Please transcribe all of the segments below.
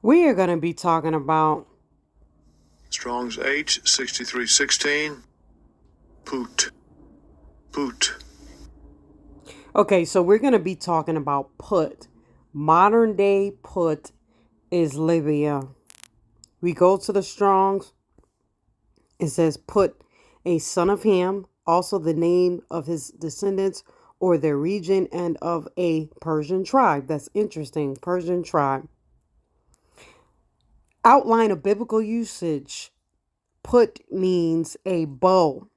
We are going to be talking about Strong's H6316. Phut. Phut. okay, so we're going to be talking about Phut. Modern day Phut is Libya. We go to the Strong's. It says Phut, a son of Ham, also the name of his descendants or their region, and of a Persian tribe. That's interesting. Persian tribe. Outline of biblical usage. Phut means a bow.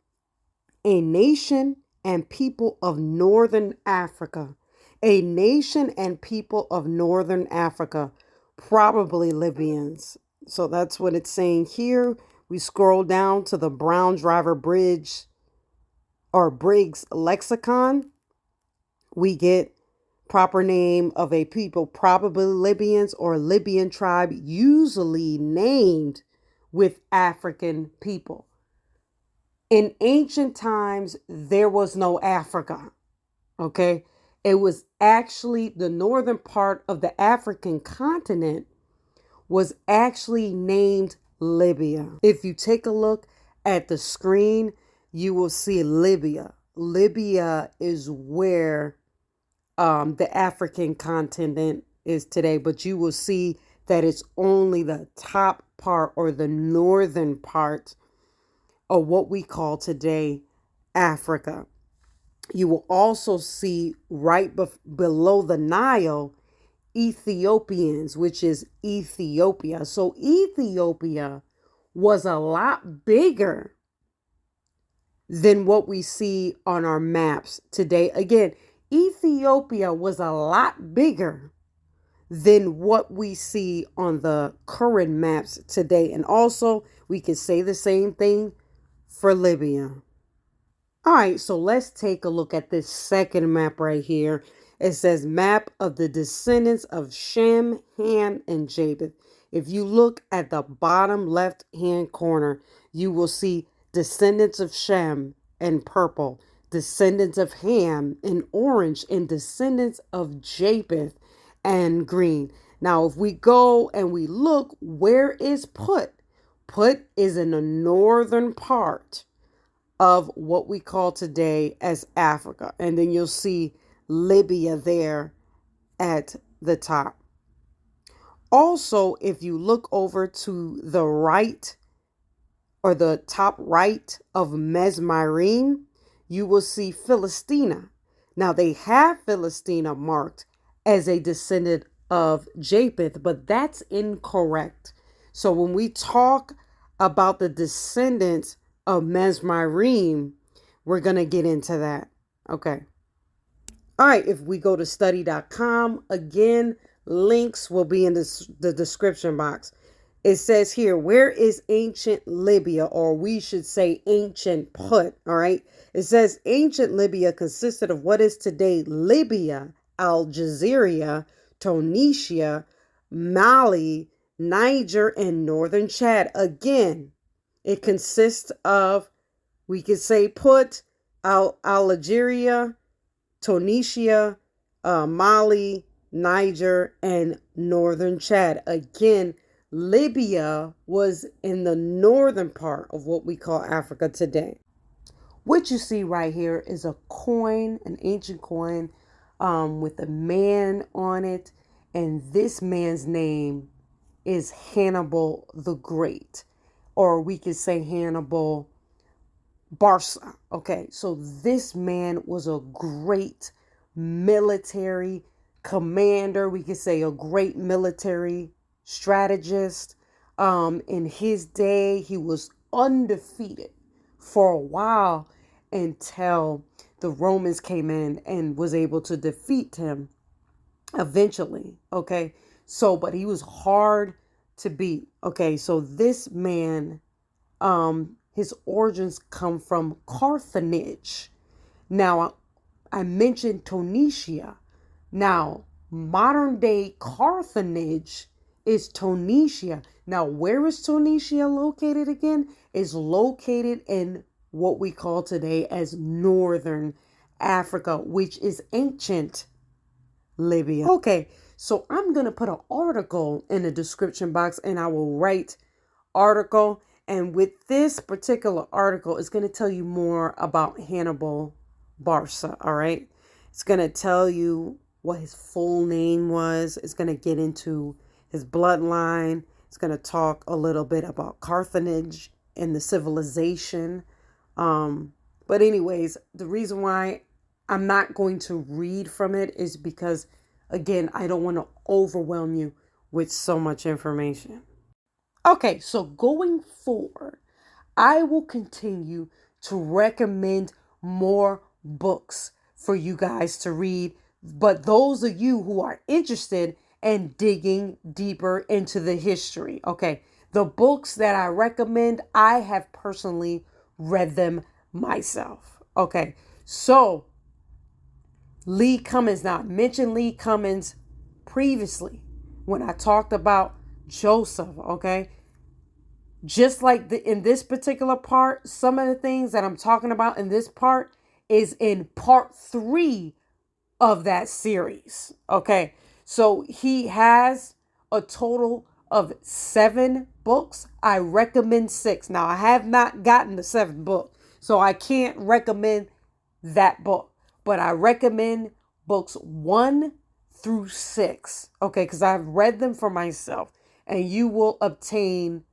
A nation and people of northern Africa. A nation and people of northern Africa, probably Libyans. So that's what it's saying here. We scroll down to the Brown Driver Bridge or Briggs lexicon. We get proper name of a people, probably Libyans or Libyan tribe, usually named with African people. In ancient times, there was no Africa, okay? It was actually the northern part of the African continent was actually named Libya. If you take a look at the screen, you will see Libya. Libya is where the African continent is today, but you will see that it's only the top part or the northern part of what we call today Africa. You will also see right below the Nile, Ethiopians, which is Ethiopia. So Ethiopia was a lot bigger than what we see on our maps today. Again, Ethiopia was a lot bigger than what we see on the current maps today. And also, we can say the same thing for Libya. All right, so let's take a look at this second map right here. It says map of the descendants of Shem, Ham, and Japheth. If you look at the bottom left-hand corner, you will see descendants of Shem in purple, descendants of Ham in orange, and descendants of Japheth and green. Now, if we go and we look, where is Phut? Phut is in the northern part of what we call today as Africa. And then you'll see Libya there at the top. Also, if you look over to the right or the top right of Mesmarim, you will see Philistina. Now, they have Philistina marked as a descendant of Japheth, but that's incorrect. So when we talk about the descendants of Mesmarim, we're going to get into that. Okay. All right. If we go to study.com, again, links will be in the description box. It says here, where is ancient Libya, or we should say ancient Phut? All right. It says ancient Libya consisted of what is today Libya, Algeria, Tunisia, Mali, Niger, and northern Chad. Again, it consists of, we could say Phut, Algeria, Tunisia, Mali, Niger, and northern Chad. Again, Libya was in the northern part of what we call Africa today. What you see right here is a coin, an ancient coin with a man on it. And this man's name is Hannibal the Great. Or we could say Hannibal Barca. Okay, so this man was a great military commander. We could say a great military strategist. In his day, he was undefeated for a while until the Romans came in and was able to defeat him eventually. Okay, so but he was hard to beat. Okay, so this man, his origins come from Carthage. Now, I mentioned Tunisia. Now, modern day Carthage is Tunisia. Now, where is Tunisia located again? It's located in what we call today as northern Africa, which is ancient Libya. Okay, So I'm going to put an article in the description box, and I will write article. And with this particular article, it's going to tell you more about Hannibal Barca. All right. It's going to tell you what his full name was. It's going to get into his bloodline. It's going to talk a little bit about Carthage and the civilization. But anyways, the reason why I'm not going to read from it is because, again, I don't want to overwhelm you with so much information. Okay, so going forward, I will continue to recommend more books for you guys to read. But those of you who are interested in digging deeper into the history, okay, the books that I recommend, I have personally read them myself. Okay, so Lee Cummins. Now, I mentioned Lee Cummins previously when I talked about Joseph, okay? Just like in this particular part, some of the things that I'm talking about in this part is in part 3 of that series, okay? So he has a total of 7 books. I recommend 6. Now, I have not gotten the 7th book, so I can't recommend that book. But I recommend books 1 through 6, okay? Because I've read them for myself, and you will obtain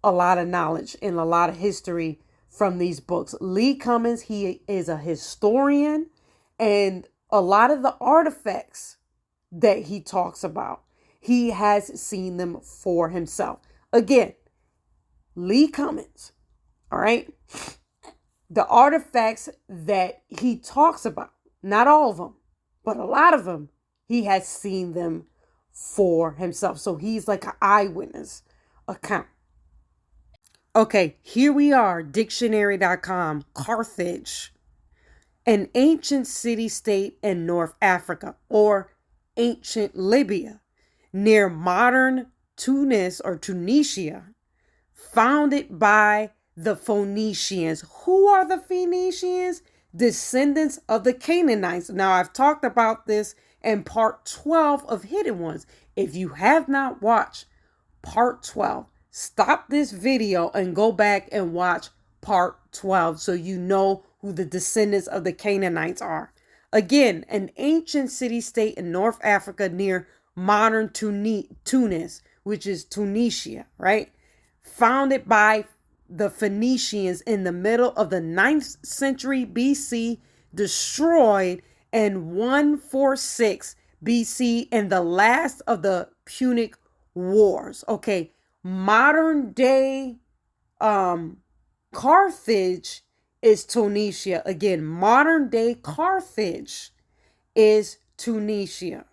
a lot of knowledge and a lot of history from these books. Lee Cummins, he is a historian, and a lot of the artifacts that he talks about, he has seen them for himself. Again, Lee Cummins, all right? The artifacts that he talks about, not all of them, but a lot of them, he has seen them for himself. So he's like an eyewitness account. Okay, here we are, dictionary.com, Carthage, an ancient city-state in North Africa or ancient Libya, near modern Tunis or Tunisia, founded by the Phoenicians. Who are the Phoenicians? Descendants of the Canaanites. Now, I've talked about this in part 12 of Hidden Ones. If you have not watched part 12, stop this video and go back and watch part 12 so you know who the descendants of the Canaanites are. Again, an ancient city-state in North Africa near modern Tunis, which is Tunisia, right? Founded by the Phoenicians in the middle of the 9th century BC, destroyed in 146 BC in the last of the Punic Wars. Okay, modern day Carthage is Tunisia. Again, modern day Carthage is Tunisia.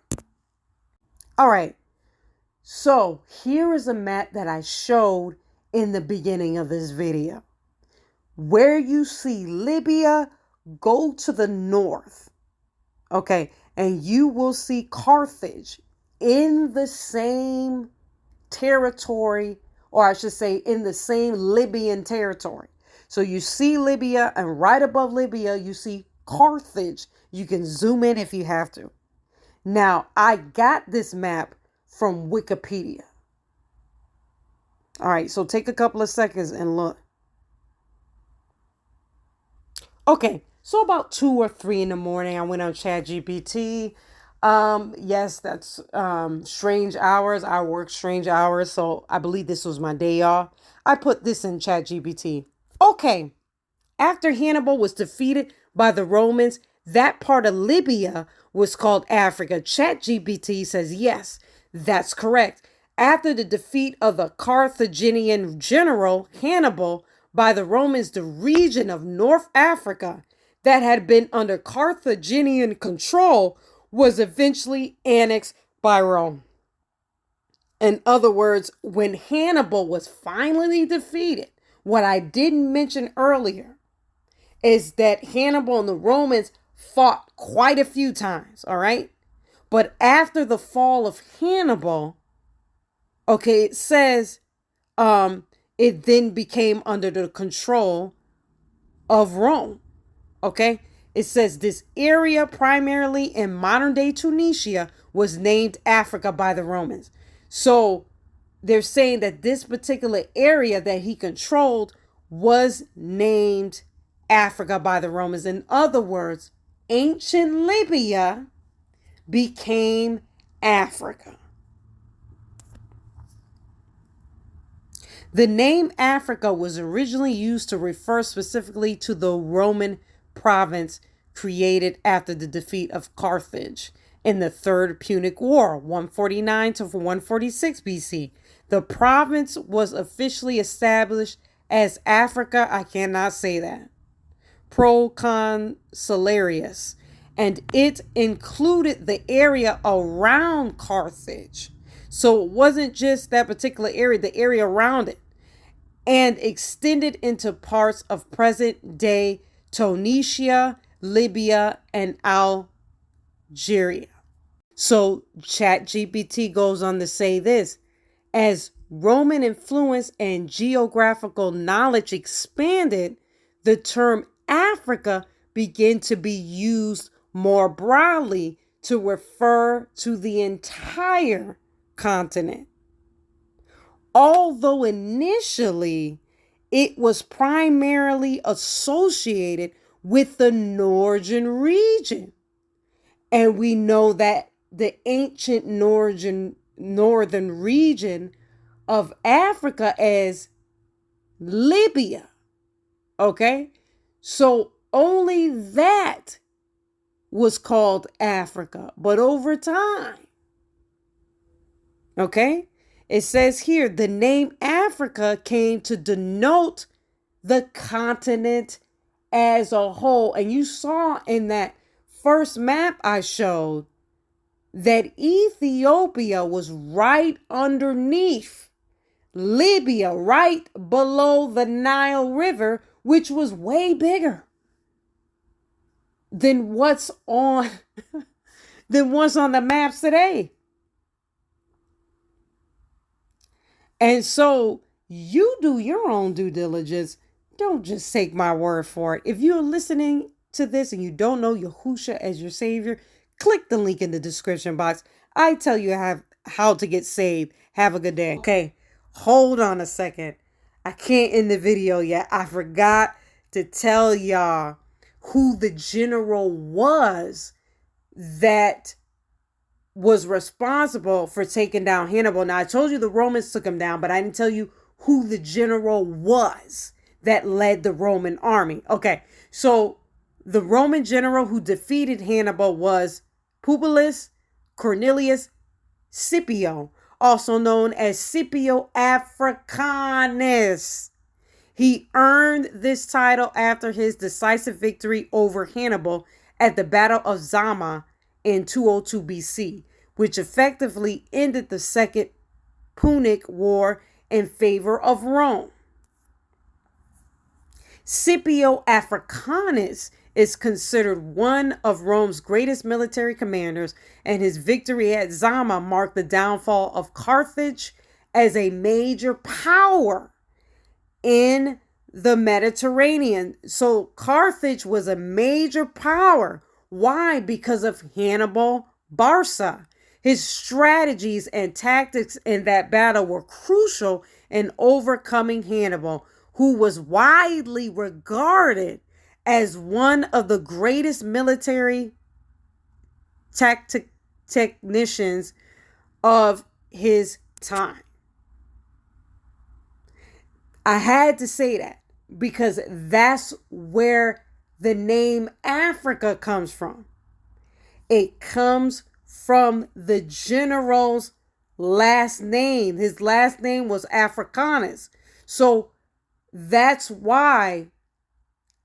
All right, so here is a map that I showed in the beginning of this video. Where you see Libya, go to the north, okay, and you will see Carthage in the same territory, or I should say in the same Libyan territory. So you see Libya, and right above Libya, you see Carthage. You can zoom in if you have to. Now, I got this map from Wikipedia. All right, so take a couple of seconds and look. Okay, so about 2 or 3 in the morning, I went on Chatgpt. Yes, that's strange hours. I work strange hours, so I believe this was my day off. I put this in Chatgpt. Okay, after Hannibal was defeated by the Romans, that part of Libya was called Africa. Chatgpt says yes, that's correct. After the defeat of the Carthaginian general Hannibal by the Romans, the region of North Africa that had been under Carthaginian control was eventually annexed by Rome. In other words, when Hannibal was finally defeated, what I didn't mention earlier is that Hannibal and the Romans fought quite a few times, all right? But after the fall of Hannibal, okay, it says it then became under the control of Rome, okay? It says this area, primarily in modern day Tunisia, was named Africa by the Romans. So they're saying that this particular area that he controlled was named Africa by the Romans. In other words, ancient Libya became Africa. The name Africa was originally used to refer specifically to the Roman province created after the defeat of Carthage in the Third Punic War, 149 to 146 BC. The province was officially established as Africa, I cannot say that, Proconsularius, and it included the area around Carthage. So it wasn't just that particular area, the area around it, and extended into parts of present-day Tunisia, Libya, and Algeria. So Chatgpt goes on to say this: as Roman influence and geographical knowledge expanded, the term Africa began to be used more broadly to refer to the entire continent. Although initially it was primarily associated with the northern region. And we know that the ancient northern region of Africa as Libya. Okay? So only that was called Africa. But over time, okay, it says here the name Africa came to denote the continent as a whole. And you saw in that first map I showed that Ethiopia was right underneath Libya, right below the Nile River, which was way bigger than what's on the maps today. And so you do your own due diligence. Don't just take my word for it. If you're listening to this and you don't know Yahusha as your savior, click the link in the description box. I tell you how to get saved. Have a good day. Okay, hold on a second. I can't end the video yet. I forgot to tell y'all who the general was that was responsible for taking down Hannibal. Now, I told you the Romans took him down, but I didn't tell you who the general was that led the Roman army. Okay, so the Roman general who defeated Hannibal was Publius Cornelius Scipio, also known as Scipio Africanus. He earned this title after his decisive victory over Hannibal at the Battle of Zama in 202 BC, which effectively ended the Second Punic War in favor of Rome. Scipio Africanus is considered one of Rome's greatest military commanders, and his victory at Zama marked the downfall of Carthage as a major power in the Mediterranean. So Carthage was a major power. Why? Because of Hannibal Barca. His strategies and tactics in that battle were crucial in overcoming Hannibal, who was widely regarded as one of the greatest military technicians of his time. I had to say that because that's where the name Africa comes from. It comes from the general's last name. His last name was Africanus. So that's why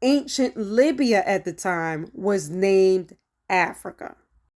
ancient Libya at the time was named Africa.